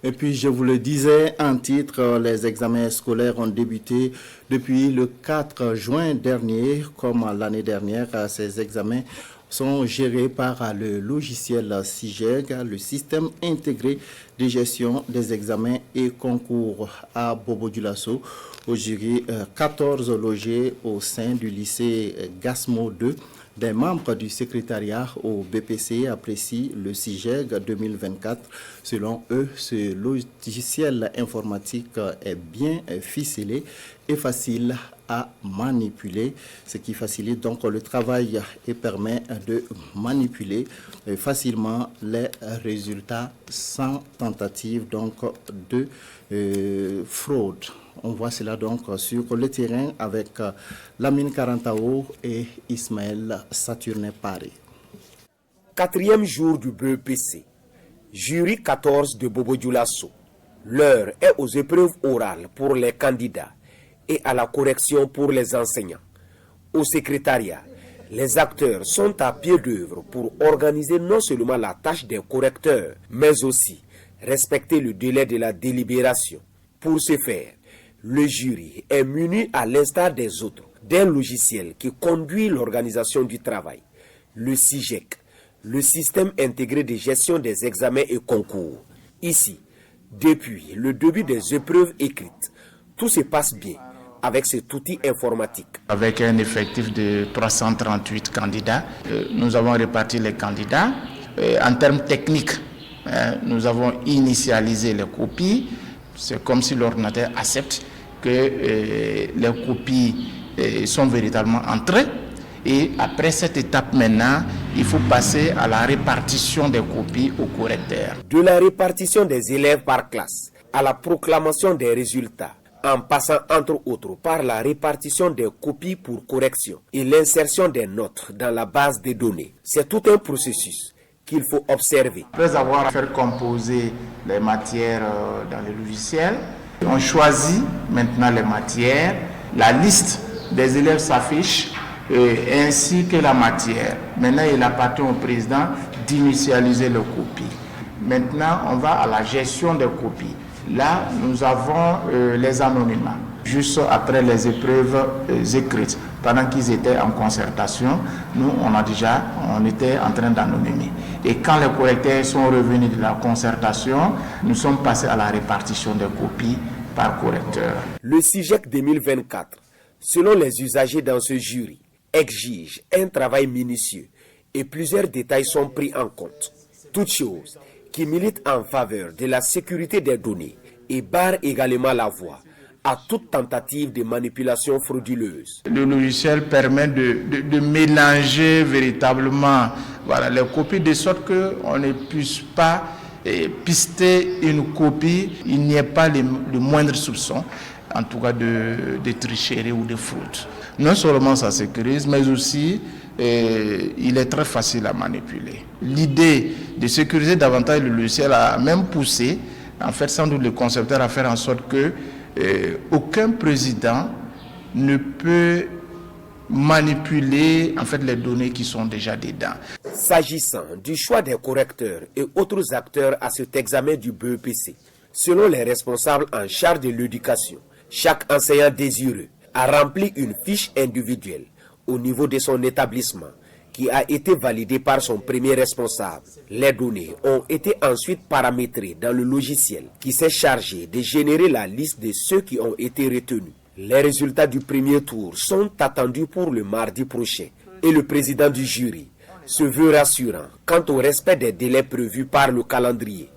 Et puis, je vous le disais, en titre, les examens scolaires ont débuté depuis le 4 juin dernier. Comme l'année dernière, ces examens sont gérés par le logiciel SIGEG, le système intégré de gestion des examens et concours à Bobo-Dioulasso. Au jury, 14 logés au sein du lycée Gasmo 2. Des membres du secrétariat au BPC apprécient le SIGEG 2024. Selon eux, ce logiciel informatique est bien ficelé et facile à manipuler, ce qui facilite donc le travail et permet de manipuler facilement les résultats sans tentative donc de fraude. On voit cela donc sur le terrain avec Lamine Karantao et Ismaël Saturne Paris. 4e jour du BEPC. Jury 14 de Bobo-Dioulasso. L'heure est aux épreuves orales pour les candidats et à la correction pour les enseignants. Au secrétariat, les acteurs sont à pied d'œuvre pour organiser non seulement la tâche des correcteurs, mais aussi respecter le délai de la délibération. Pour ce faire, le jury est muni à l'instar des autres d'un logiciel qui conduit l'organisation du travail, le SIGEG, le système intégré de gestion des examens et concours. Ici, depuis le début des épreuves écrites, tout se passe bien avec cet outil informatique. Avec un effectif de 338 candidats, nous avons réparti les candidats. En termes techniques, nous avons initialisé les copies. C'est comme si l'ordinateur accepte que les copies sont véritablement entrées. Et après cette étape maintenant, il faut passer à la répartition des copies aux correcteurs. De la répartition des élèves par classe à la proclamation des résultats, en passant entre autres par la répartition des copies pour correction et l'insertion des notes dans la base de données. C'est tout un processus qu'il faut observer. Après avoir fait composer les matières dans le logiciel, on choisit maintenant les matières, la liste des élèves s'affiche ainsi que la matière. Maintenant, il appartient au président d'initialiser les copies. Maintenant, on va à la gestion des copies. Là, nous avons les anonymats, juste après les épreuves écrites. Pendant qu'ils étaient en concertation, nous, on était en train d'anonymer. Et quand les correcteurs sont revenus de la concertation, nous sommes passés à la répartition des copies par correcteur. Le SIGEG 2024, selon les usagers dans ce jury, exige un travail minutieux et plusieurs détails sont pris en compte. Toutes choses qui militent en faveur de la sécurité des données et barrent également la voie à toute tentative de manipulation frauduleuse. Le logiciel permet de mélanger véritablement les copies de sorte qu'on ne puisse pas pister une copie, il n'y ait pas le moindre soupçon, en tout cas de tricherie ou de fraude. Non seulement ça sécurise, mais aussi il est très facile à manipuler. L'idée de sécuriser davantage le logiciel a même poussé, en fait, sans doute le concepteur à faire en sorte que aucun président ne peut manipuler en fait les données qui sont déjà dedans. S'agissant du choix des correcteurs et autres acteurs à cet examen du BEPC, selon les responsables en charge de l'éducation, chaque enseignant désireux a rempli une fiche individuelle au niveau de son établissement qui a été validée par son premier responsable. Les données ont été ensuite paramétrées dans le logiciel qui s'est chargé de générer la liste de ceux qui ont été retenus. Les résultats du premier tour sont attendus pour le mardi prochain et le président du jury se veut rassurant quant au respect des délais prévus par le calendrier.